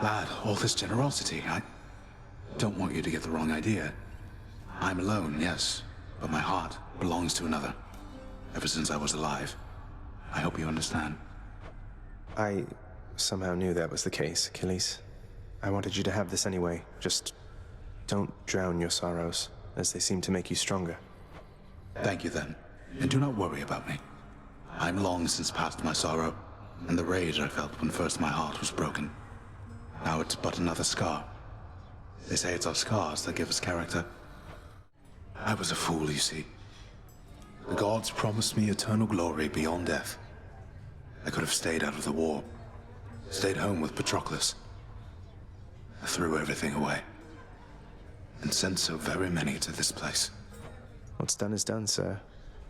Lad, all this generosity, I don't want you to get the wrong idea. I'm alone, yes, but my heart belongs to another. Ever since I was alive. I hope you understand. I somehow knew that was the case, Achilles. I wanted you to have this anyway. Just don't drown your sorrows, as they seem to make you stronger. Thank you then, and do not worry about me. I'm long since past my sorrow, and the rage I felt when first my heart was broken. Now it's but another scar. They say it's our scars that give us character. I was a fool, you see. The gods promised me eternal glory beyond death. I could have stayed out of the war, stayed home with Patroclus. I threw everything away, and sent so very many to this place. What's done is done, sir.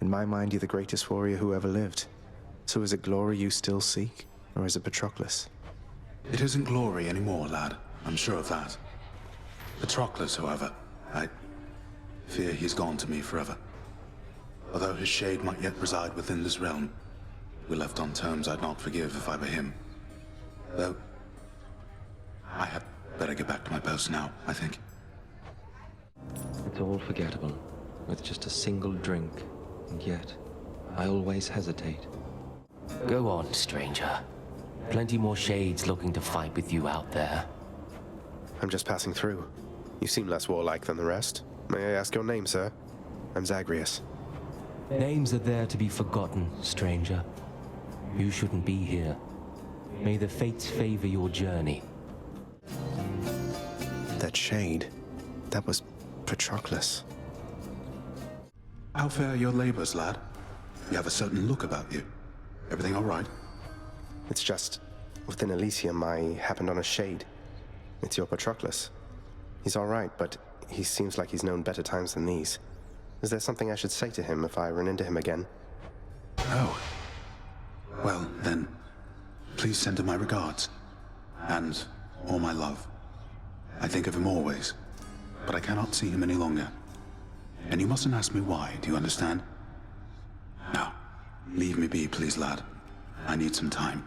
In my mind, you're the greatest warrior who ever lived. So is it glory you still seek, or is it Patroclus? It isn't glory anymore, lad. I'm sure of that. Patroclus, however, I fear he's gone to me forever. Although his shade might yet reside within this realm, we left on terms I'd not forgive if I were him. Though, I had better get back to my post now, I think. It's all forgettable, with just a single drink, and yet, I always hesitate. Go on, stranger. Plenty more shades looking to fight with you out there. I'm just passing through. You seem less warlike than the rest. May I ask your name, sir? I'm Zagreus. Names are there to be forgotten, stranger. You shouldn't be here. May the fates favor your journey. That shade, that was Patroclus. How fare your labors, lad? You have a certain look about you. Everything all right? It's just, within Elysium, I happened on a shade. It's your Patroclus. He's all right, but he seems like he's known better times than these. Is there something I should say to him if I run into him again? Oh. Well, then, please send him my regards. And all my love. I think of him always, but I cannot see him any longer. And you mustn't ask me why, do you understand? Now, leave me be, please, lad. I need some time.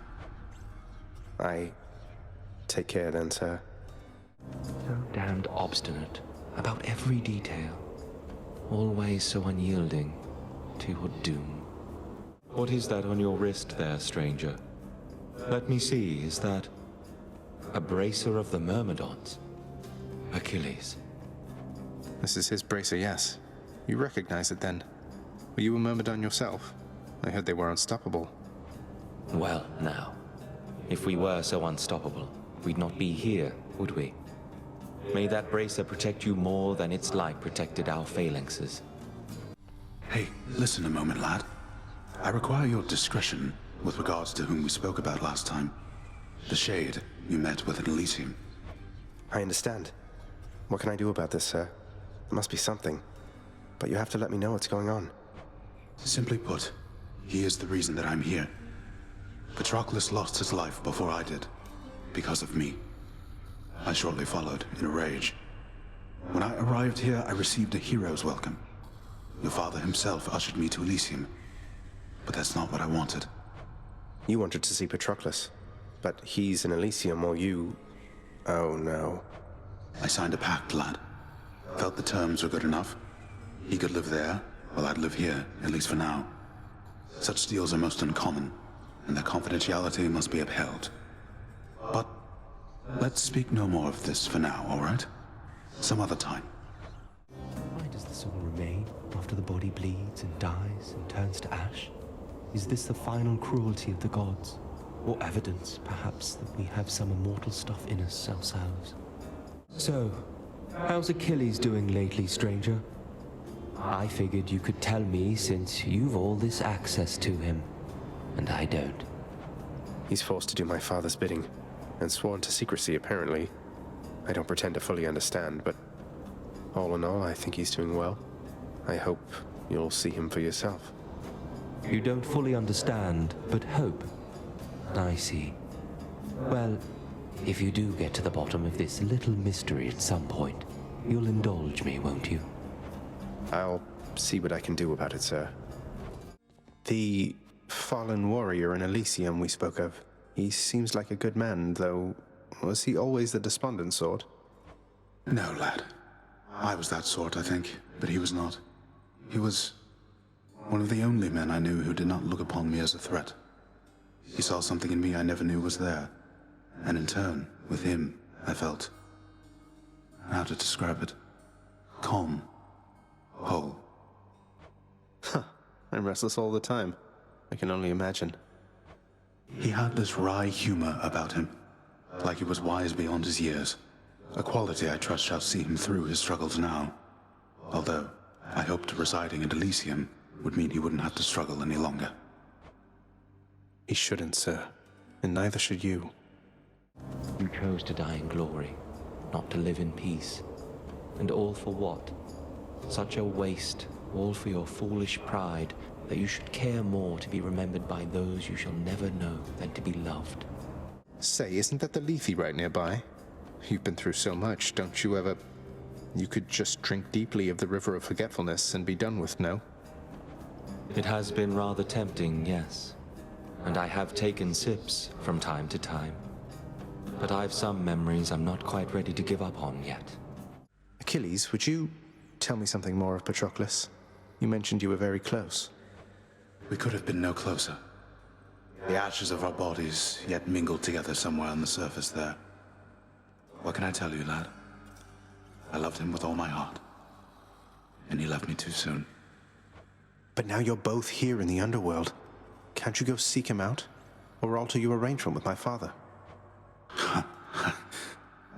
Take care then, sir. So damned obstinate about every detail. Always so unyielding to your doom. What is that on your wrist there, stranger? Let me see, is that a bracer of the Myrmidons? Achilles. This is his bracer, yes. You recognize it then. Were you a Myrmidon yourself? I heard they were unstoppable. Well, now, if we were so unstoppable, we'd not be here, would we? May that bracer protect you more than its light protected our phalanxes. Hey, listen a moment, lad. I require your discretion with regards to whom we spoke about last time. The shade you met with in Elysium. I understand. What can I do about this, sir? There must be something. But you have to let me know what's going on. Simply put, he is the reason that I'm here. Patroclus lost his life before I did, because of me. I shortly followed, in a rage. When I arrived here, I received a hero's welcome. Your father himself ushered me to Elysium, but that's not what I wanted. You wanted to see Patroclus, but he's in Elysium while you... Oh no. I signed a pact, lad. Felt the terms were good enough. He could live there, while I'd live here, at least for now. Such deals are most uncommon, and their confidentiality must be upheld. But let's speak no more of this for now, all right? Some other time. Why does the soul remain after the body bleeds and dies and turns to ash? Is this the final cruelty of the gods? Or evidence, perhaps, that we have some immortal stuff in us ourselves? So, how's Achilles doing lately, stranger? I figured you could tell me since you've all this access to him, and I don't. He's forced to do my father's bidding, and sworn to secrecy, apparently. I don't pretend to fully understand, but all in all, I think he's doing well. I hope you'll see him for yourself. You don't fully understand, but hope. I see. Well, if you do get to the bottom of this little mystery at some point, you'll indulge me, won't you? I'll see what I can do about it, sir. The fallen warrior in Elysium we spoke of, he seems like a good man, though Was he always the despondent sort? No, lad. I was that sort, I think, but he was not. He was one of the only men I knew who did not look upon me as a threat. He saw something in me I never knew was there, and in turn, with him, I felt... how to describe it? Calm. Whole. Huh. I'm restless all the time. I can only imagine. He had this wry humor about him, like he was wise beyond his years. A quality I trust shall see him through his struggles now. Although, I hoped residing in Elysium would mean he wouldn't have to struggle any longer. He shouldn't, sir. And neither should you. You chose to die in glory, not to live in peace. And all for what? Such a waste, all for your foolish pride, that you should care more to be remembered by those you shall never know than to be loved. Say, isn't that the Lethe right nearby? You've been through so much, don't you ever... You could just drink deeply of the river of forgetfulness and be done with, no? It has been rather tempting, yes. And I have taken sips from time to time. But I've some memories I'm not quite ready to give up on yet. Achilles, would you tell me something more of Patroclus? You mentioned you were very close. We could have been no closer. The ashes of our bodies yet mingled together somewhere on the surface there. What can I tell you, lad? I loved him with all my heart. And he left me too soon. But now you're both here in the underworld. Can't you go seek him out? Or alter your arrangement with my father?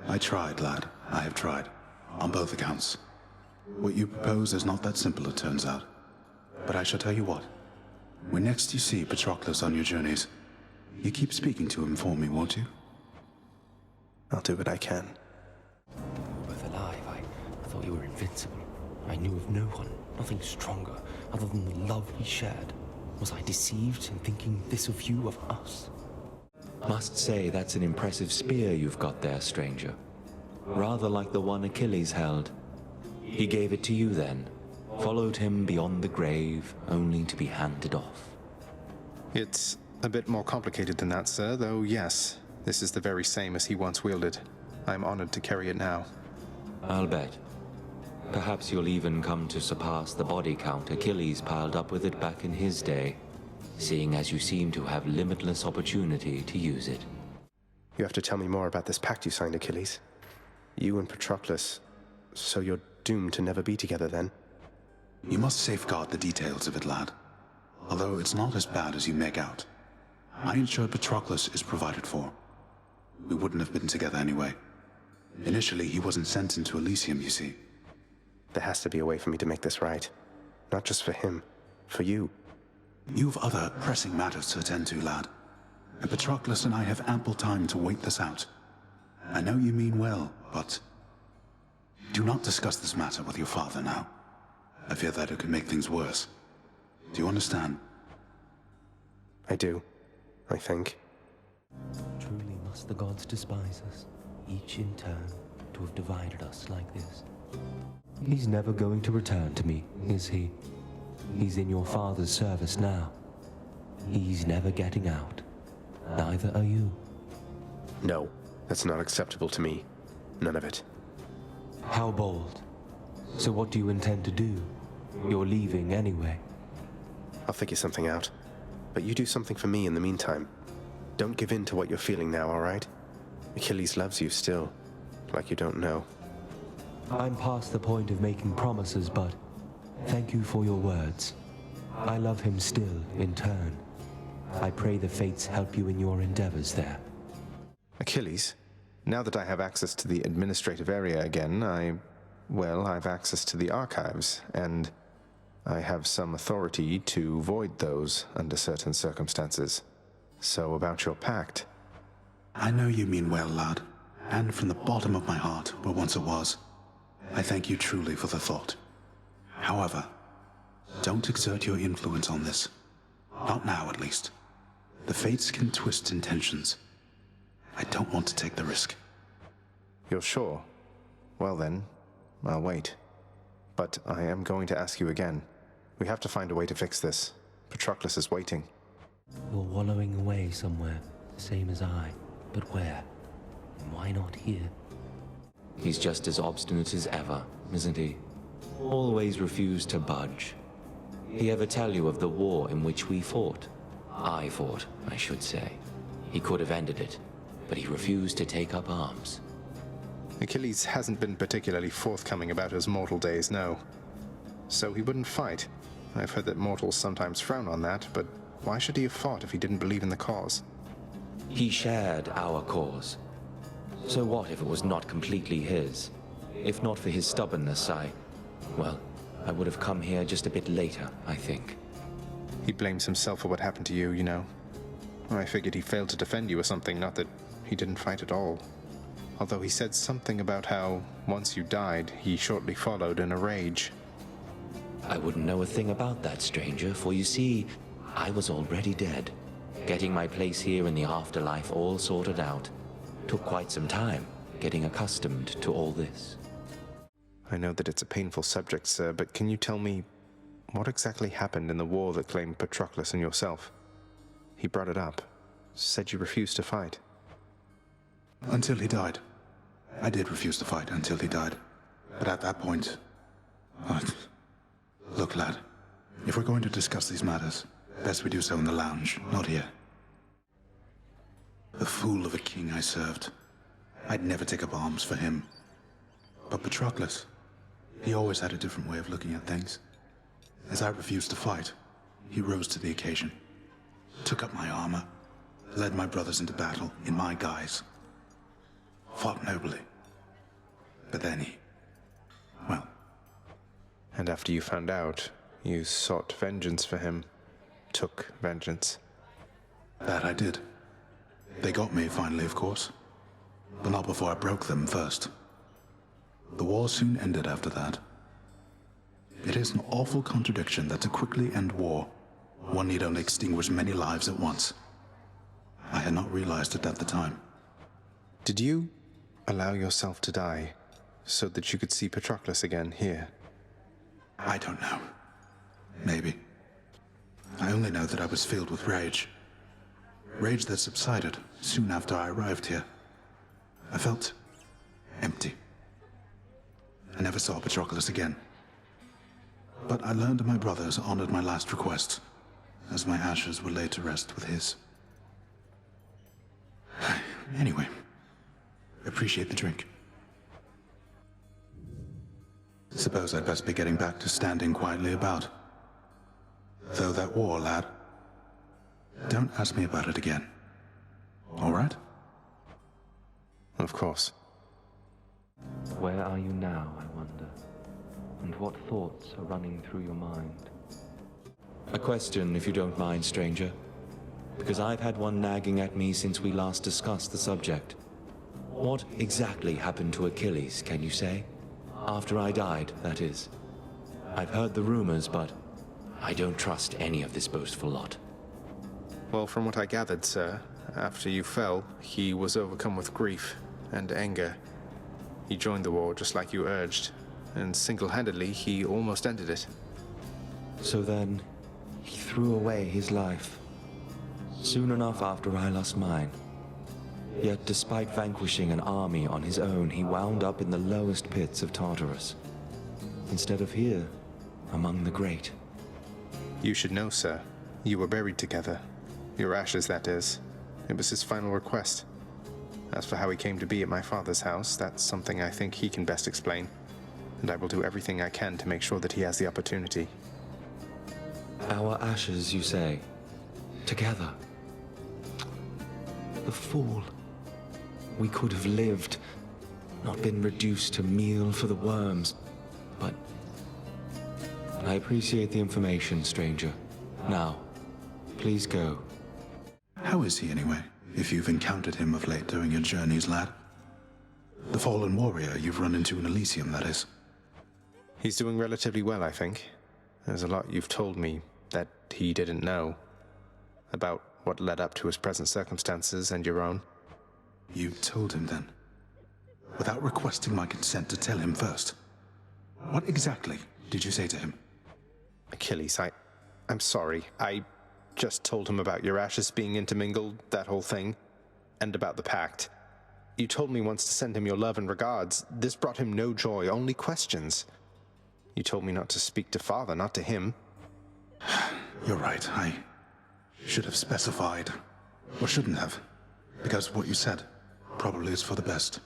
I tried, lad. I have tried. On both accounts. What you propose is not that simple, it turns out. But I shall tell you what. When next you see Patroclus on your journeys, you keep speaking to him for me, won't you? I'll do what I can. You were both alive. I thought you were invincible. I knew of no one, nothing stronger, other than the love we shared. Was I deceived in thinking this of you, of us? Must say that's an impressive spear you've got there, stranger. Rather like the one Achilles held. He gave it to you then, followed him beyond the grave, only to be handed off. It's a bit more complicated than that, sir, though yes, this is the very same as he once wielded. I'm honored to carry it now. I'll bet. Perhaps you'll even come to surpass the body count Achilles piled up with it back in his day, seeing as you seem to have limitless opportunity to use it. You have to tell me more about this pact you signed, Achilles. You and Patroclus, so you're doomed to never be together then? You must safeguard the details of it, lad. Although it's not as bad as you make out. I ensured Patroclus is provided for. We wouldn't have been together anyway. Initially, he wasn't sent into Elysium, you see. There has to be a way for me to make this right. Not just for him, for you. You've other pressing matters to attend to, lad. And Patroclus and I have ample time to wait this out. I know you mean well, but... do not discuss this matter with your father now. I fear that it could make things worse. Do you understand? I do, I think. Truly must the gods despise us, each in turn, to have divided us like this. He's never going to return to me, is he? He's in your father's service now. He's never getting out. Neither are you. No, that's not acceptable to me. None of it. How bold. So what do you intend to do? You're leaving anyway. I'll figure something out. But you do something for me in the meantime. Don't give in to what you're feeling now, all right? Achilles loves you still, like you don't know. I'm past the point of making promises, but thank you for your words. I love him still, in turn. I pray the fates help you in your endeavors there. Achilles, now that I have access to the administrative area again, I've access to the archives, and I have some authority to void those under certain circumstances. So about your pact. I know you mean well, lad. And from the bottom of my heart, where once it was, I thank you truly for the thought. However, don't exert your influence on this. Not now, at least. The fates can twist intentions. I don't want to take the risk. You're sure? Well then, I'll wait. But I am going to ask you again. We have to find a way to fix this. Patroclus is waiting. You're wallowing away somewhere, the same as I. But where? And why not here? He's just as obstinate as ever, isn't he? Always refused to budge. He ever tell you of the war in which we fought? I fought, I should say. He could have ended it, but he refused to take up arms. Achilles hasn't been particularly forthcoming about his mortal days, no. So he wouldn't fight. I've heard that mortals sometimes frown on that, but why should he have fought if he didn't believe in the cause? He shared our cause. So what if it was not completely his? If not for his stubbornness, I would have come here just a bit later, I think. He blames himself for what happened to you, you know. I figured he failed to defend you or something, not that he didn't fight at all. Although he said something about how, once you died, he shortly followed in a rage. I wouldn't know a thing about that, stranger, for you see, I was already dead. Getting my place here in the afterlife all sorted out. Took quite some time, getting accustomed to all this. I know that it's a painful subject, sir, but can you tell me what exactly happened in the war that claimed Patroclus and yourself? He brought it up, said you refused to fight. Until he died. I did refuse to fight until he died. But at that point... Look, lad, if we're going to discuss these matters, best we do so in the lounge, not here. The fool of a king I served. I'd never take up arms for him. But Patroclus, he always had a different way of looking at things. As I refused to fight, he rose to the occasion. Took up my armor, led my brothers into battle in my guise. Fought nobly. But then he... well... And after you found out, you sought vengeance for him. Took vengeance. That I did. They got me finally, of course. But not before I broke them first. The war soon ended after that. It is an awful contradiction that to quickly end war, one need only extinguish many lives at once. I had not realized it at the time. Did you allow yourself to die so that you could see Patroclus again here? I don't know. Maybe. I only know that I was filled with rage. Rage that subsided soon after I arrived here. I felt empty. I never saw Patroclus again. But I learned my brothers honored my last request, as my ashes were laid to rest with his. Anyway, appreciate the drink. Suppose I'd best be getting back to standing quietly about. Though that war, lad, don't ask me about it again. All right? Of course. Where are you now, I wonder? And what thoughts are running through your mind? A question, if you don't mind, stranger. Because I've had one nagging at me since we last discussed the subject. What exactly happened to Achilles, can you say? After I died, that is. I've heard the rumors, but I don't trust any of this boastful lot. Well, from what I gathered, sir, after you fell, he was overcome with grief and anger. He joined the war just like you urged, and single-handedly he almost ended it. So then, he threw away his life. Soon enough after I lost mine. Yet despite vanquishing an army on his own, he wound up in the lowest pits of Tartarus. Instead of here, among the great. You should know, sir. You were buried together. Your ashes, that is. It was his final request. As for how he came to be at my father's house, that's something I think he can best explain. And I will do everything I can to make sure that he has the opportunity. Our ashes, you say? Together? The fool. We could have lived, not been reduced to meal for the worms. But I appreciate the information, stranger. Now, please go. How is he anyway, if you've encountered him of late during your journeys, lad? The fallen warrior you've run into in Elysium, that is. He's doing relatively well, I think. There's a lot you've told me that he didn't know. About what led up to his present circumstances and your own. You told him then? Without requesting my consent to tell him first? What exactly did you say to him? Achilles, I'm sorry. I just told him about your ashes being intermingled, that whole thing, and about the pact. You told me once to send him your love and regards. This brought him no joy, only questions. You told me not to speak to father, not to him. You're right. I should have specified. Or shouldn't have. Because what you said probably is for the best.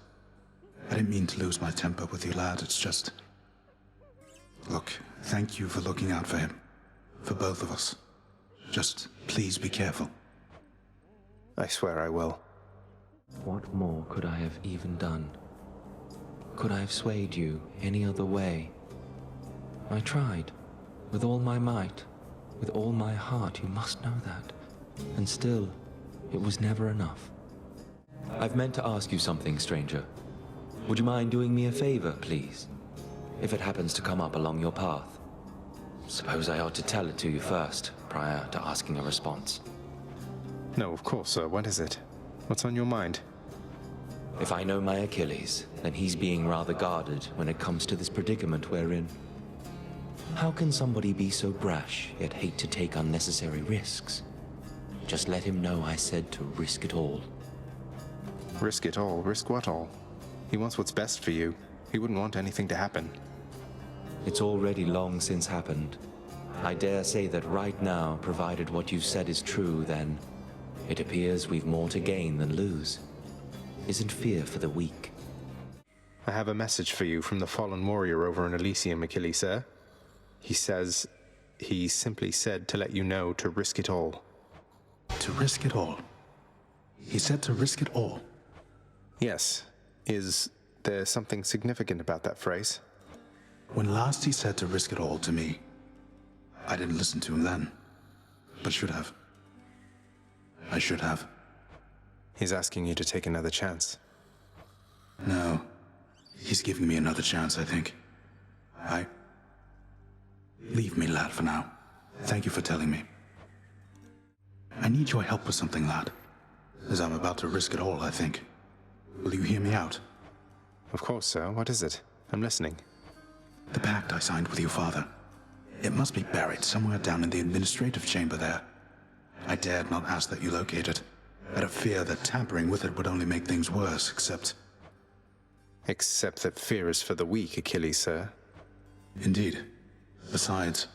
I didn't mean to lose my temper with you, lad. It's just... Look, thank you for looking out for him. For both of us. Just please be careful. I swear I will. What more could I have even done? Could I have swayed you any other way? I tried, with all my might, with all my heart, you must know that. And still, it was never enough. I've meant to ask you something, stranger. Would you mind doing me a favor, please? If it happens to come up along your path. Suppose I ought to tell it to you first, prior to asking a response. No, of course, sir. What is it? What's on your mind? If I know my Achilles, then he's being rather guarded when it comes to this predicament we're in. How can somebody be so brash, yet hate to take unnecessary risks? Just let him know I said to risk it all. Risk it all? Risk what all? He wants what's best for you. He wouldn't want anything to happen. It's already long since happened. I dare say that right now, provided what you've said is true, then it appears we've more to gain than lose. Isn't fear for the weak? I have a message for you from the fallen warrior over in Elysium, Achilles, sir. He simply said to let you know to risk it all. To risk it all? He said to risk it all? Yes. Is there something significant about that phrase? When last he said to risk it all to me, I didn't listen to him then, but should have. I should have. He's asking you to take another chance. No. He's giving me another chance, I think. Leave me, lad, for now. Thank you for telling me. I need your help with something, lad. As I'm about to risk it all, I think. Will you hear me out? Of course, sir. What is it? I'm listening. The pact I signed with your father. It must be buried somewhere down in the administrative chamber there. I dared not ask that you locate it, out of fear that tampering with it would only make things worse, except... Except that fear is for the weak, Achilles, sir. Indeed. Besides,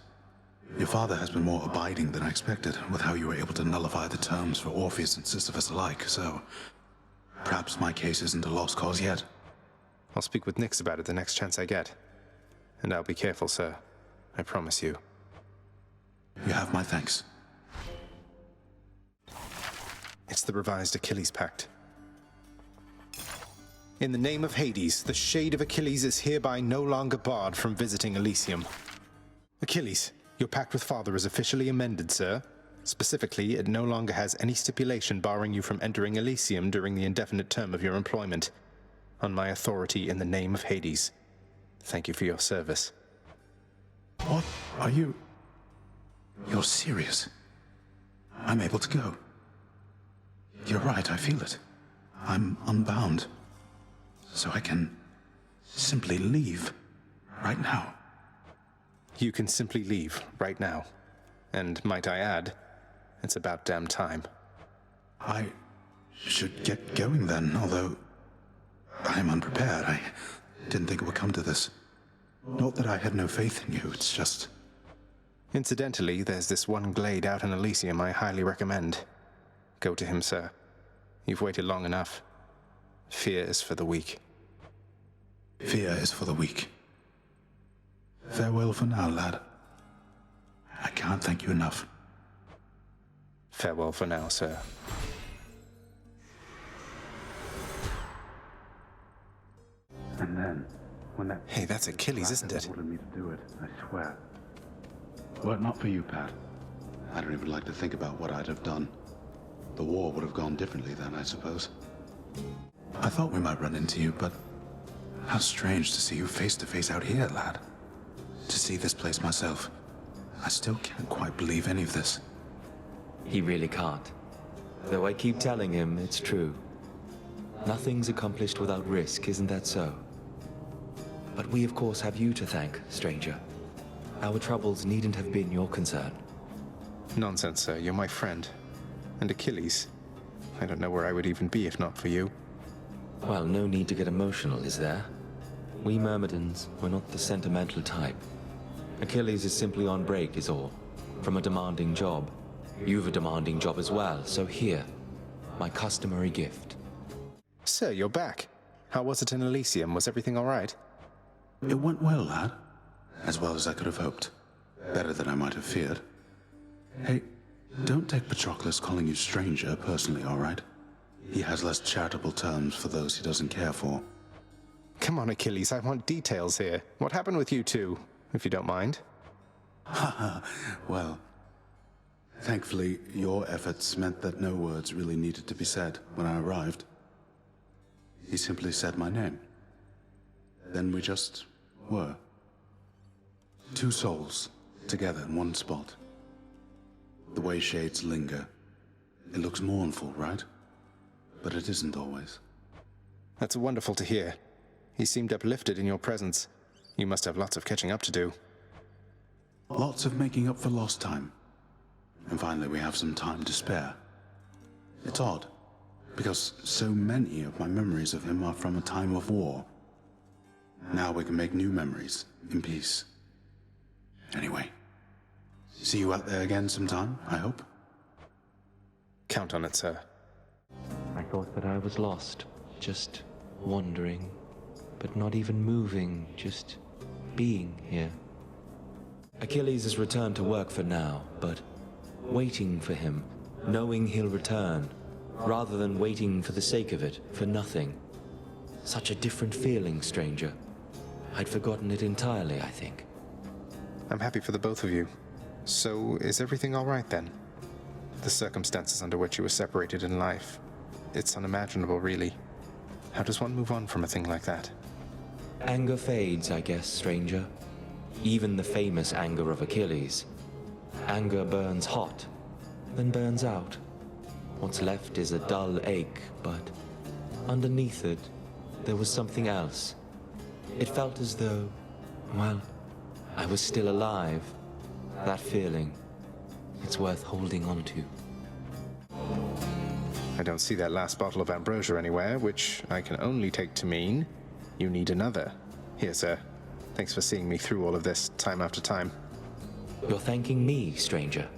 your father has been more abiding than I expected, with how you were able to nullify the terms for Orpheus and Sisyphus alike, so... Perhaps my case isn't a lost cause yet. I'll speak with Nyx about it the next chance I get. And I'll be careful, sir. I promise you. You have my thanks. It's the revised Achilles Pact. In the name of Hades, the shade of Achilles is hereby no longer barred from visiting Elysium. Achilles, your pact with Father is officially amended, sir. Specifically, it no longer has any stipulation barring you from entering Elysium during the indefinite term of your employment. On my authority in the name of Hades. Thank you for your service. What? Are you... You're serious? I'm able to go. You're right, I feel it. I'm unbound. So I can simply leave right now. You can simply leave right now. And might I add, it's about damn time. I should get going then, although I'm unprepared. I didn't think it would come to this. Not that I had no faith in you, it's just... Incidentally, there's this one glade out in Elysium I highly recommend. Go to him, sir. You've waited long enough. Fear is for the weak. Fear is for the weak. Farewell for now, lad. I can't thank you enough. Farewell for now, sir. And then, when that... Hey, that's Achilles, isn't it? wanted me to do it, I swear. Were it not for you, Pat, I don't even like to think about what I'd have done. The war would have gone differently then, I suppose. I thought we might run into you, but how strange to see you face to face out here, lad. To see this place myself. I still can't quite believe any of this. He really can't. Though I keep telling him it's true. Nothing's accomplished without risk, isn't that so? But we of course have you to thank, stranger. Our troubles needn't have been your concern. Nonsense, sir. You're my friend. And Achilles. I don't know where I would even be if not for you. Well, no need to get emotional, is there? We Myrmidons, we're not the sentimental type. Achilles is simply on break, is all. From a demanding job. You've a demanding job as well, so here, my customary gift. Sir, you're back. How was it in Elysium? Was everything all right? It went well, lad. As well as I could have hoped. Better than I might have feared. Hey, don't take Patroclus calling you stranger personally, all right? He has less charitable terms for those he doesn't care for. Come on, Achilles, I want details here. What happened with you two, if you don't mind? Well, thankfully, your efforts meant that no words really needed to be said when I arrived. He simply said my name. Then we just were. Two souls, together in one spot. The way shades linger. It looks mournful, right? But it isn't always. That's wonderful to hear. He seemed uplifted in your presence. You must have lots of catching up to do. Lots of making up for lost time. And finally we have some time to spare. It's odd, because so many of my memories of him are from a time of war. Now we can make new memories, in peace. Anyway, see you out there again sometime, I hope. Count on it, sir. I thought that I was lost, just wandering, but not even moving, just being here. Achilles has returned to work for now, but waiting for him, knowing he'll return, rather than waiting for the sake of it, for nothing. Such a different feeling, stranger. I'd forgotten it entirely, I think. I'm happy for the both of you. So, is everything all right then? The circumstances under which you were separated in life, it's unimaginable, really. How does one move on from a thing like that? Anger fades, I guess, stranger. Even the famous anger of Achilles. Anger burns hot, then burns out. What's left is a dull ache, but underneath it, there was something else. It felt as though, well, I was still alive. That feeling, it's worth holding on to. I don't see that last bottle of ambrosia anywhere, which I can only take to mean you need another. Here, sir. Thanks for seeing me through all of this, time after time. You're thanking me, stranger.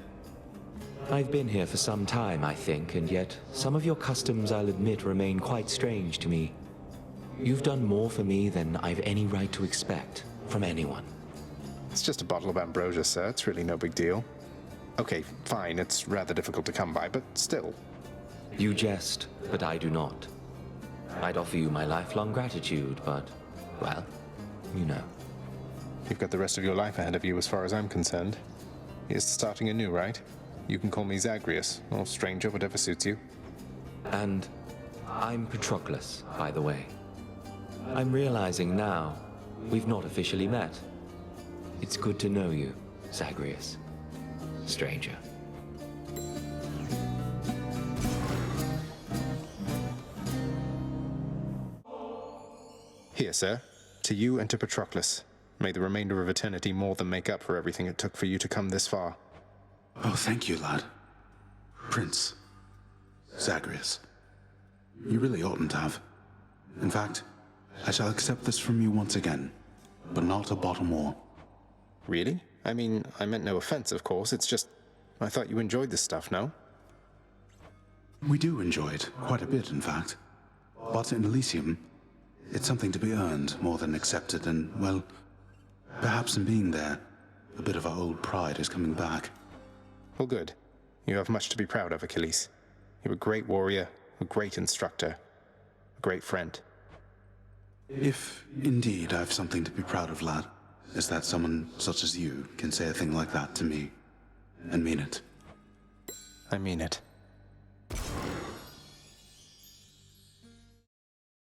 I've been here for some time, I think, and yet some of your customs, I'll admit, remain quite strange to me. You've done more for me than I've any right to expect from anyone. It's just a bottle of ambrosia, sir. It's really no big deal. Okay, fine. It's rather difficult to come by, but still. You jest, but I do not. I'd offer you my lifelong gratitude, but, well, you know. You've got the rest of your life ahead of you as far as I'm concerned. Here's to starting anew, right? You can call me Zagreus, or stranger, whatever suits you. And I'm Patroclus, by the way. I'm realizing now we've not officially met. It's good to know you, Zagreus. Stranger. Here, sir. To you and to Patroclus. May the remainder of eternity more than make up for everything it took for you to come this far. Oh, thank you, lad. Prince. Zagreus. You really oughtn't to have. In fact, I shall accept this from you once again, but not a bottle more. Really? I mean, I meant no offense, of course. It's just, I thought you enjoyed this stuff, no? We do enjoy it, quite a bit, in fact. But in Elysium, it's something to be earned more than accepted, and, well, perhaps in being there, a bit of our old pride is coming back. Well, good. You have much to be proud of, Achilles. You're a great warrior, a great instructor, a great friend. If, indeed, I've something to be proud of, lad, is that someone such as you can say a thing like that to me, and mean it. I mean it.